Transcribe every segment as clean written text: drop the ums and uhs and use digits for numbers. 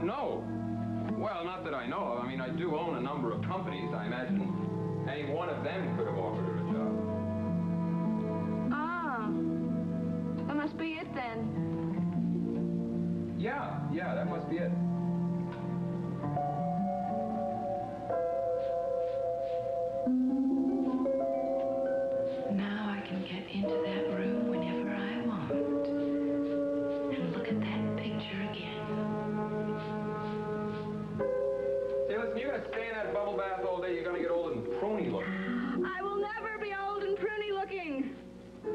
No. Well, not that I know of. I mean, I do own a number of companies. I imagine any one of them could have offered her a job. Ah. That must be it, then. Yeah, that must be it. Now I can get into that room whenever I want. And look at that picture again. Say, listen, you're going to stay in that bubble bath all day. You're going to get old and pruny looking. I will never be old and pruny looking.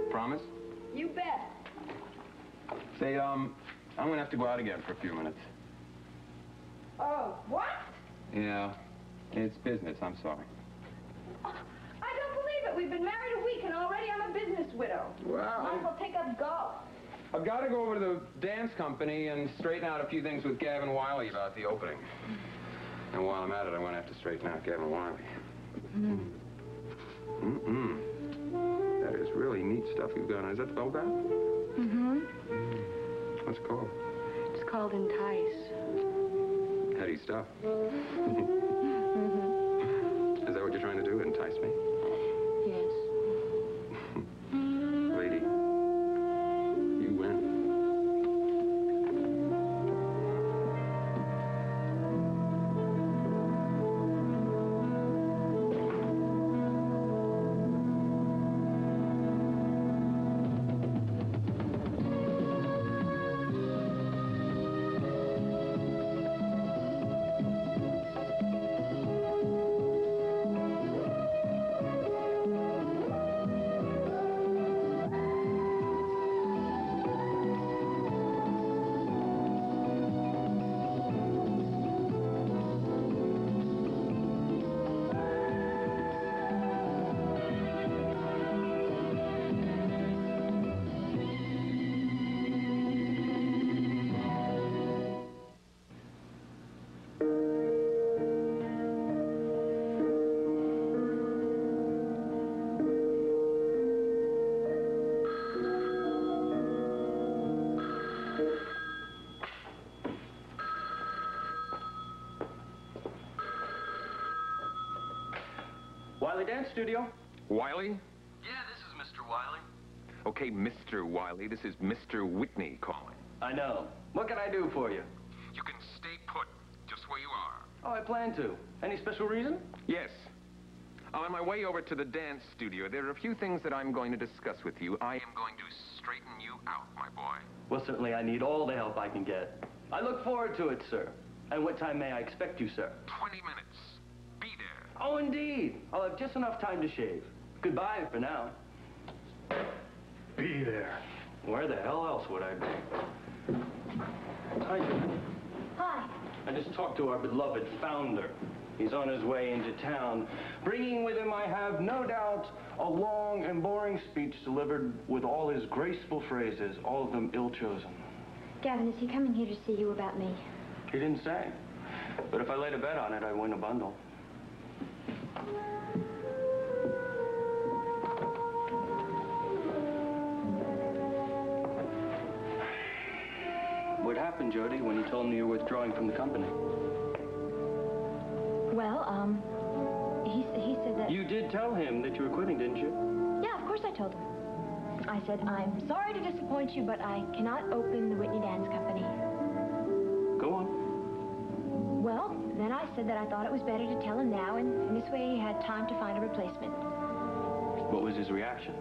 Promise? You bet. Say, I'm going to have to go out again for a few minutes. Oh, what? Yeah, it's business. I'm sorry. I don't believe it. We've been married a week, and already I'm a business widow. Well, Might as well take up golf. I've got to go over to the dance company and straighten out a few things with Gavin Wiley about the opening. And while I'm at it, I'm going to have to straighten out Gavin Wiley. That is really neat stuff you've got on. Is that the bell bath? What's it called? It's called Entice. Heady stuff. Is that what you're trying to do? Entice me? Yes. Lady, you win. Wiley Dance Studio. Wiley? Yeah, this is Mr. Wiley. Okay, Mr. Wiley, this is Mr. Whitney calling. I know. What can I do for you? You can stay put, just where you are. Oh, I plan to. Any special reason? Yes. On my way over to the dance studio, there are a few things that I'm going to discuss with you. I am going to straighten you out, my boy. Well, certainly I need all the help I can get. I look forward to it, sir. And what time may I expect you, sir? 20 minutes. Be there. Oh, indeed. I'll have just enough time to shave. Goodbye for now. Be there. Where the hell else would I be? Hi, Jody. Hi. I just talked to our beloved founder. He's on his way into town, bringing with him, I have no doubt, a long and boring speech delivered with all his graceful phrases, all of them ill-chosen. Gavin, is he coming here to see you about me? He didn't say. But if I laid a bet on it, I'd win a bundle. What happened, Jody, when you told me you were withdrawing from the company? Well, he said that... You did tell him that you were quitting, didn't you? Yeah, of course I told him. I said, I'm sorry to disappoint you, but I cannot open the Whitney Dance Company. Go on. Well, then I said that I thought it was better to tell him now, and this way he had time to find a replacement. What was his reaction?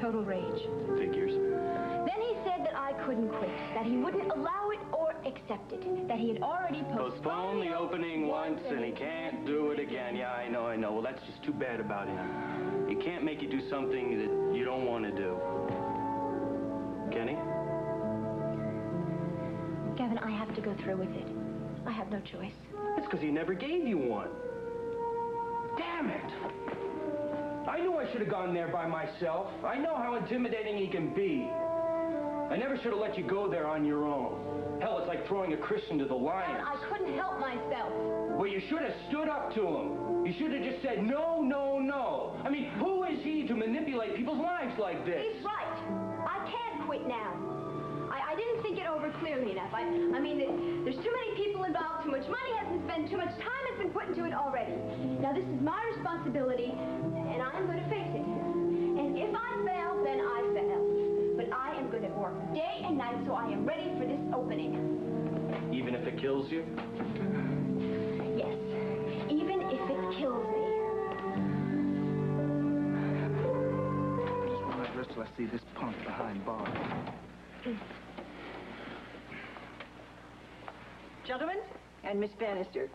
Total rage. Figures. Then he said that I couldn't quit, that he wouldn't allow it or accept it, that he had already Postponed the opening once, and he can't do it again. Yeah, I know. Well, that's just too bad about him. He can't make you do something that you don't want to do. Can he? Gavin, I have to go through with it. I have no choice. That's because he never gave you one. Damn it! I knew I should have gone there by myself. I know how intimidating he can be. I never should have let you go there on your own. Hell, it's like throwing a Christian to the lions. I couldn't help myself. Well, you should have stood up to him. You should have just said, no, no, no. I mean, who is he to manipulate people's lives like this? He's right. I can't quit now. I didn't think it over clearly enough. have. I mean, there's too many people involved, too much money has been spent, too much time has been put into it already. Now, this is my responsibility, and I'm going to face it. And if I fail, then I fail. But I am going to work day and night so I am ready for this opening. Even if it kills you? Yes, even if it kills me. Just one night rest till I see this punk behind bars. Gentlemen, and Miss Bannister,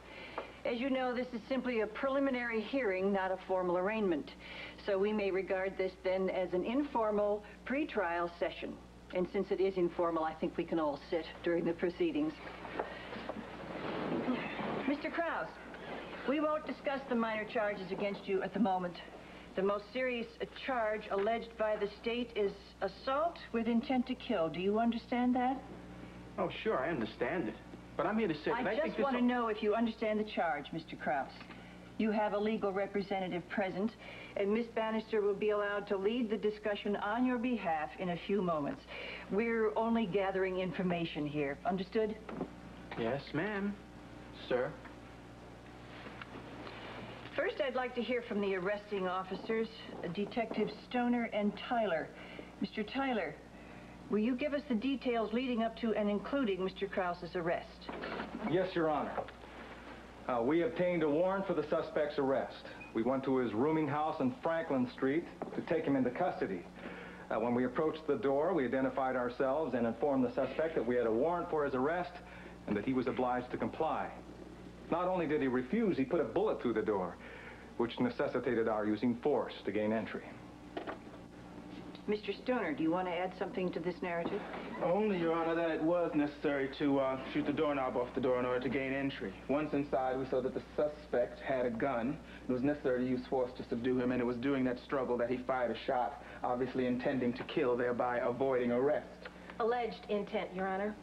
as you know, this is simply a preliminary hearing, not a formal arraignment. So we may regard this then as an informal pre-trial session. And since it is informal, I think we can all sit during the proceedings. Mr. Krause, we won't discuss the minor charges against you at the moment. The most serious charge alleged by the state is assault with intent to kill. Do you understand that? Oh, sure, I understand it. But I'm here to say that I just want to know if you understand the charge, Mr. Krause. You have a legal representative present, and Miss Bannister will be allowed to lead the discussion on your behalf in a few moments. We're only gathering information here. Understood? Yes, ma'am. Sir. First, I'd like to hear from the arresting officers, Detectives Stoner and Tyler. Mr. Tyler, will you give us the details leading up to and including Mr. Krause's arrest? Yes, Your Honor. We obtained a warrant for the suspect's arrest. We went to his rooming house on Franklin Street to take him into custody. When we approached the door, we identified ourselves and informed the suspect that we had a warrant for his arrest and that he was obliged to comply. Not only did he refuse, he put a bullet through the door, which necessitated our using force to gain entry. Mr. Stoner, do you want to add something to this narrative? Only, Your Honor, that it was necessary to shoot the doorknob off the door in order to gain entry. Once inside, we saw that the suspect had a gun. It was necessary to use force to subdue him, and it was during that struggle that he fired a shot, obviously intending to kill, thereby avoiding arrest. Alleged intent, Your Honor.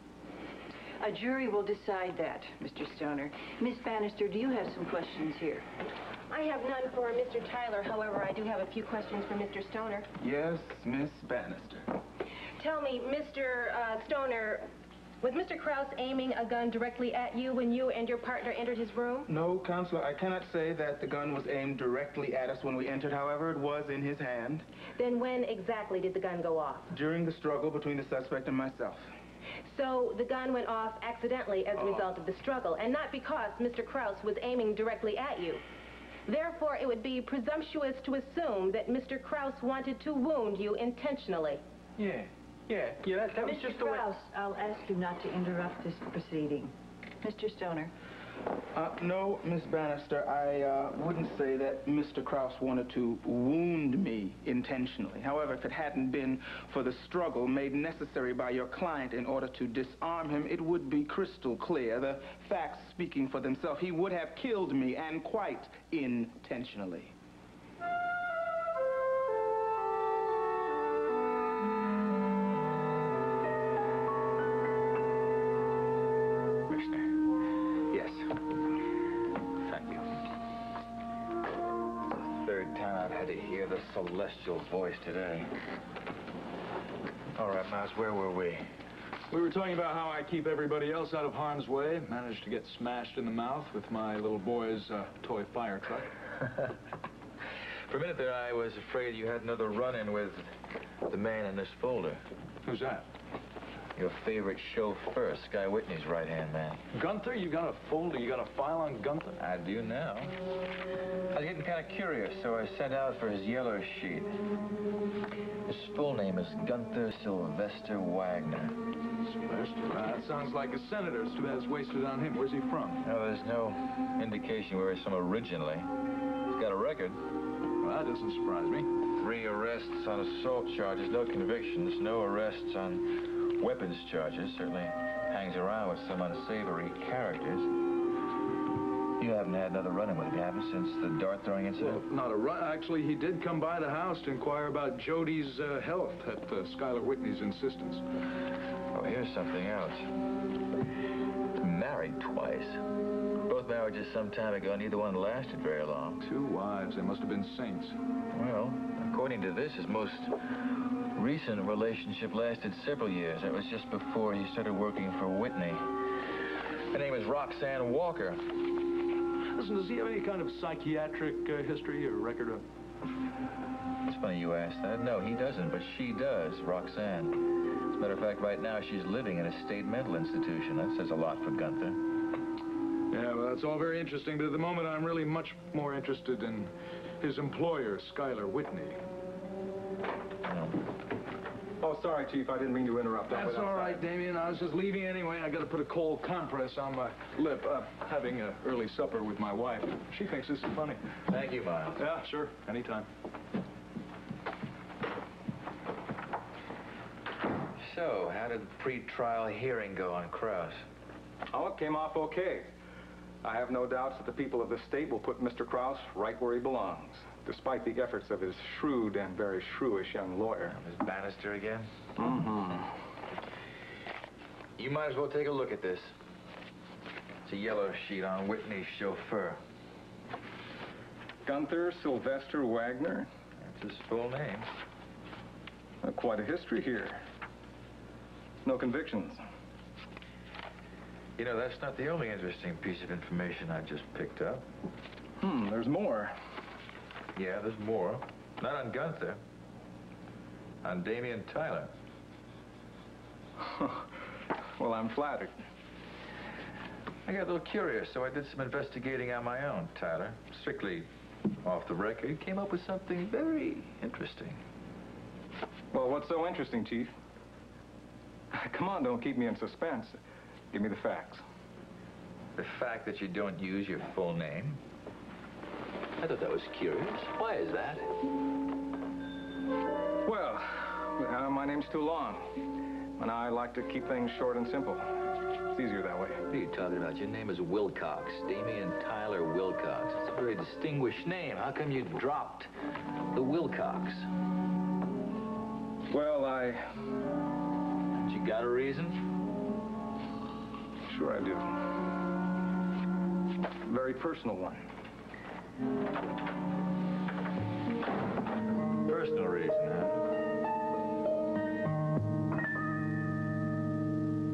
A jury will decide that, Mr. Stoner. Miss Bannister, do you have some questions here? I have none for Mr. Tyler. However, I do have a few questions for Mr. Stoner. Yes, Miss Bannister. Tell me, Mr. Stoner, was Mr. Krause aiming a gun directly at you when you and your partner entered his room? No, Counselor, I cannot say that the gun was aimed directly at us when we entered. However, it was in his hand. Then when exactly did the gun go off? During the struggle between the suspect and myself. So the gun went off accidentally as a result of the struggle, and not because Mr. Krause was aiming directly at you. Therefore, it would be presumptuous to assume that Mr. Krause wanted to wound you intentionally. That was just the way... Mr. Krause, I'll ask you not to interrupt this proceeding. Mr. Stoner. No, Miss Bannister, I wouldn't say that Mr. Krause wanted to wound me intentionally. However, if it hadn't been for the struggle made necessary by your client in order to disarm him, it would be crystal clear. The facts speaking for themselves. He would have killed me, and quite intentionally. The celestial voice today. All right, Mouse, where were we? We were talking about how I keep everybody else out of harm's way. Managed to get smashed in the mouth with my little boy's toy fire truck. For a minute there, I was afraid you had another run-in with the man in this folder. Who's that? Your favorite chauffeur, Sky Whitney's right-hand man. Gunther? You got a folder? You got a file on Gunther? I do now. I was getting kind of curious, so I sent out for his yellow sheet. His full name is Gunther Sylvester Wagner. Sylvester? That sounds like a senator. It's too bad it's wasted on him. Where's he from? No, there's no indication where he's from originally. He's got a record. Well, that doesn't surprise me. 3 arrests on assault charges, no convictions, no arrests on weapons charges. Certainly hangs around with some unsavory characters. You haven't had another run-in with him, have you, since the dart-throwing incident? Well, not a run. Actually, he did come by the house to inquire about Jody's health at Skylar Whitney's insistence. Oh, here's something else. Married twice. Both marriages some time ago, neither one lasted very long. 2 wives. They must have been saints. Well, According to this, his most recent relationship lasted several years. That was just before he started working for Whitney. Her name is Roxanne Walker. Listen, does he have any kind of psychiatric history or record of? It's funny you ask that. No, he doesn't, but she does, Roxanne. As a matter of fact, right now she's living in a state mental institution. That says a lot for Gunther. Yeah, well, that's all very interesting, but at the moment I'm really much more interested in his employer, Schuyler Whitney. Oh, sorry, Chief. I didn't mean to interrupt. That's all right, Damien. I was just leaving anyway. I got to put a cold compress on my lip. Having an early supper with my wife. She thinks this is funny. Thank you, Miles. Yeah, sure. Anytime. So, how did the pre-trial hearing go on Krause? Oh, it came off okay. I have no doubts that the people of this state will put Mr. Krause right where he belongs, despite the efforts of his shrewd and very shrewish young lawyer. Miss Bannister again? Mm-hmm. You might as well take a look at this. It's a yellow sheet on Whitney's chauffeur. Gunther Sylvester Wagner. That's his full name. Quite a history here. No convictions. You know, that's not the only interesting piece of information I just picked up. There's more. Yeah, there's more. Not on Gunther. On Damien Tyler. Well, I'm flattered. I got a little curious, so I did some investigating on my own, Tyler. Strictly off the record. Came up with something very interesting. Well, what's so interesting, Chief? Come on, don't keep me in suspense. Give me the facts. The fact that you don't use your full name. I thought that was curious. Why is that? Well, my name's too long. And I like to keep things short and simple. It's easier that way. What are you talking about? Your name is Wilcox. Damien Tyler Wilcox. It's a very distinguished name. How come you dropped the Wilcox? Well, You got a reason? Sure I do. Very personal one. Personal reason, huh?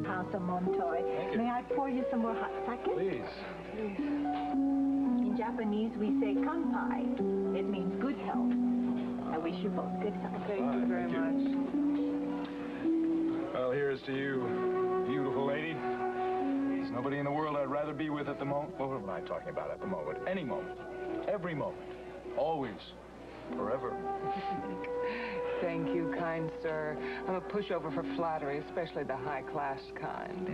House of Montoy. May I pour you some more hot sake? Please. In Japanese, we say kanpai. It means good health. I wish you both good health. Thank you very much. Well, here's to you, beautiful lady. There's nobody in the world I'd rather be with at the moment. What am I talking about at the moment? Any moment. Every moment. Always. Forever. Thank you, kind sir. I'm a pushover for flattery, especially the high-class kind.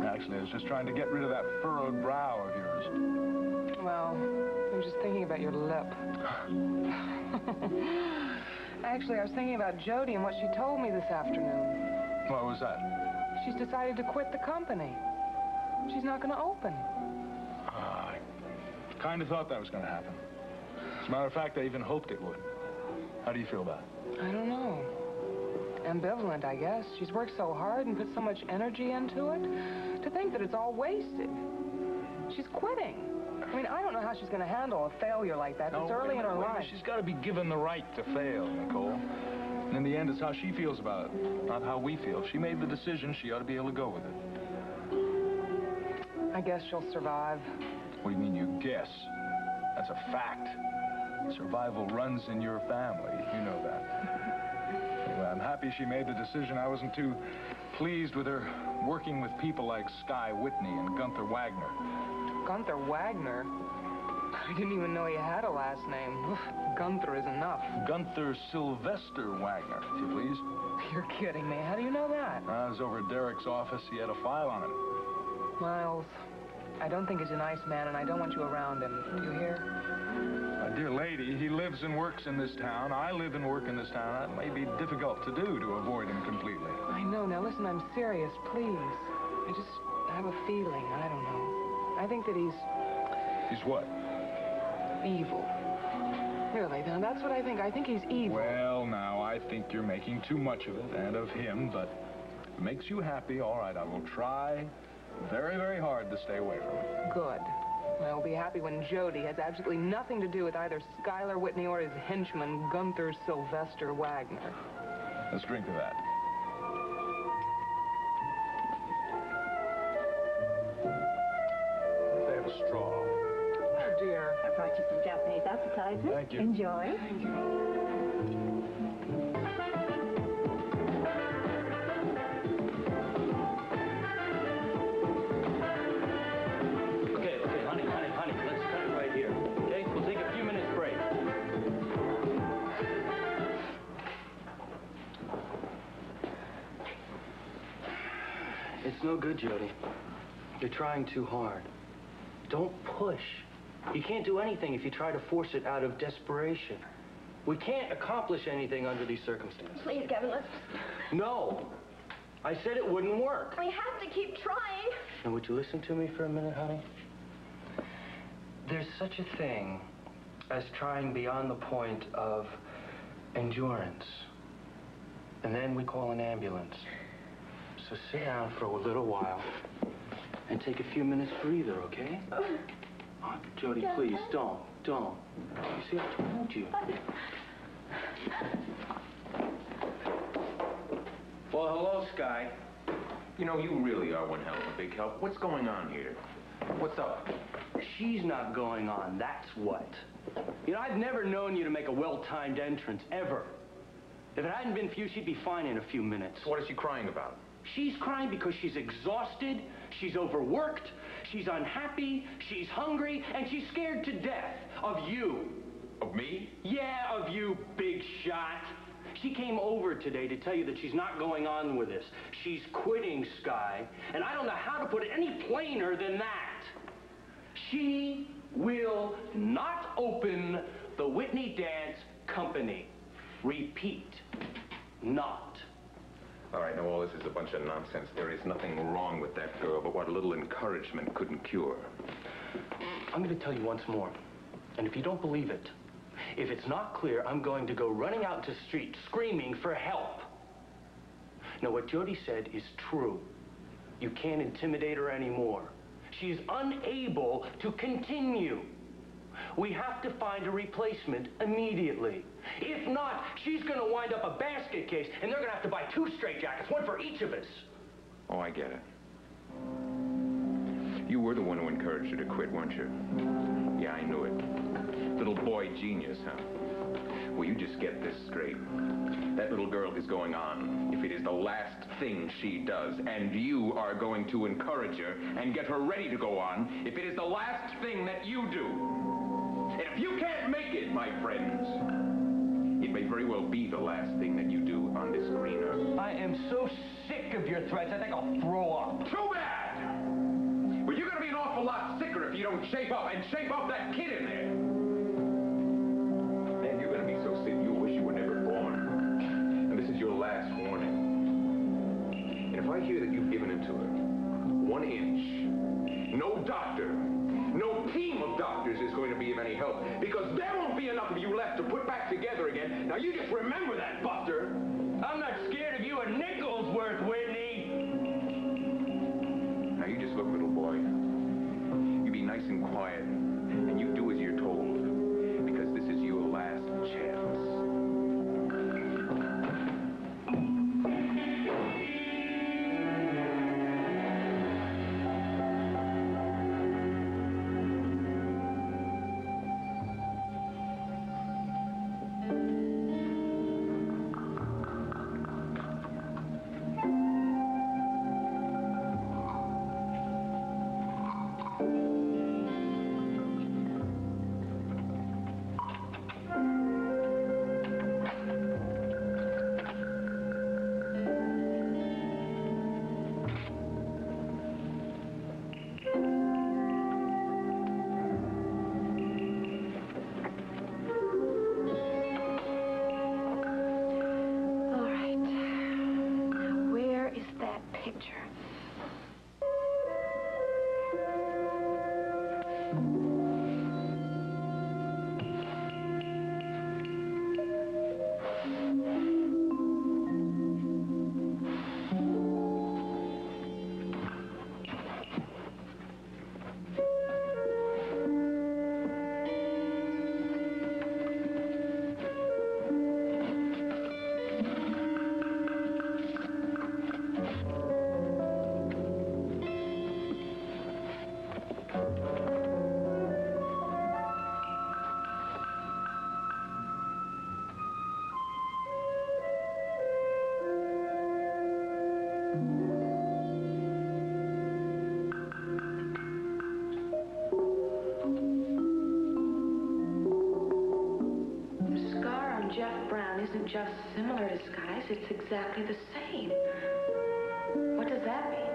Actually, I was just trying to get rid of that furrowed brow of yours. Well, I was just thinking about your lip. Actually, I was thinking about Jody and what she told me this afternoon. What was that? She's decided to quit the company. She's not going to open. I kind of thought that was going to happen. As a matter of fact, I even hoped it would. How do you feel about it? I don't know. Ambivalent, I guess. She's worked so hard and put so much energy into it. To think that it's all wasted. She's quitting. I mean, I don't know how she's going to handle a failure like that. It's early in her life. She's got to be given the right to fail, Nicole. And in the end, it's how she feels about it, not how we feel. If she made the decision, she ought to be able to go with it. I guess she'll survive. What do you mean, you guess? That's a fact. Survival runs in your family. You know that. Anyway, I'm happy she made the decision. I wasn't too pleased with her working with people like Sky Whitney and Gunther Wagner. Gunther Wagner? I didn't even know he had a last name. Oof, Gunther is enough. Gunther Sylvester Wagner, if you please. You're kidding me. How do you know that? I was over at Derek's office. He had a file on him. Miles, I don't think he's a nice man, and I don't want you around him. Do you hear? My dear lady, he lives and works in this town. I live and work in this town. That may be difficult to do, to avoid him completely. I know. Now, listen, I'm serious. Please. I just have a feeling. I don't know. I think that he's... He's what? Evil. Really, now that's what I think. I think he's evil. Well, now, I think you're making too much of it, and of him, but if it makes you happy, all right, I will try very, very hard to stay away from it. Good. I'll be happy when Jody has absolutely nothing to do with either Schuyler Whitney or his henchman, Gunther Sylvester Wagner. Let's drink to that. They have a straw. Oh, dear. I brought you some Japanese appetizers. Thank you. Enjoy. Thank you. Honey, let's cut it right here, okay? We'll take a few minutes break. It's no good, Jody. You're trying too hard. Don't push. You can't do anything if you try to force it out of desperation. We can't accomplish anything under these circumstances. Please, Gavin, let's... No. I said it wouldn't work. We have to keep trying. Now, would you listen to me for a minute, honey? There's such a thing as trying beyond the point of endurance. And then we call an ambulance. So sit down for a little while and take a few minutes breather, okay? Oh, Jody, please, don't. You see, I told you. Well, hello, Sky. You know, you really are one hell of a big help. What's going on here? What's up? She's not going on, that's what. You know, I've never known you to make a well-timed entrance, ever. If it hadn't been for you, she'd be fine in a few minutes. So what is she crying about? She's crying because she's exhausted, she's overworked, she's unhappy, she's hungry, and she's scared to death of you. Of me? Yeah, of you, big shot. She came over today to tell you that she's not going on with this. She's quitting, Sky, and I don't know how to put it any plainer than that. She will not open the Whitney Dance Company. Repeat, not. All right, now all this is a bunch of nonsense. There is nothing wrong with that girl, but what a little encouragement couldn't cure. I'm going to tell you once more, and if you don't believe it, if it's not clear, I'm going to go running out to the street screaming for help. Now, what Jody said is true. You can't intimidate her anymore. She's unable to continue. We have to find a replacement immediately. If not, she's going to wind up a basket case, and they're going to have to buy 2 straitjackets, one for each of us. Oh, I get it. You were the one who encouraged her to quit, weren't you? Yeah, I knew it. Little boy genius, huh? Well, you just get this straight. That little girl is going on if it is the last thing she does, and you are going to encourage her and get her ready to go on if it is the last thing that you do. And if you can't make it, my friends, it may very well be the last thing that you do on this green earth. I am so sick of your threats, I think I'll throw up. Too bad! But you're going to be an awful lot sicker if you don't shape up, and shape up that kid in there. Man, you're going to be so sick you'll wish you were never born. And this is your last warning. And if I hear that you've given it to her, 1 inch, no doctor, no team of doctors is going to be of any help, because there won't be enough of you left to put back together again. Now, you just remember that, Buster. I'm not scared of you a nickel's worth, Whitney. Now, you just look, little boy. You be nice and quiet, and you do as you're told, because this is your last chance. isn't just similar disguise, it's exactly the same. What does that mean?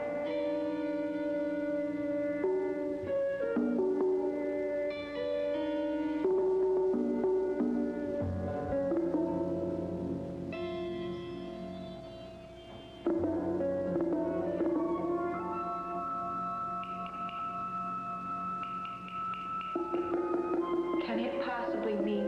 Can it possibly mean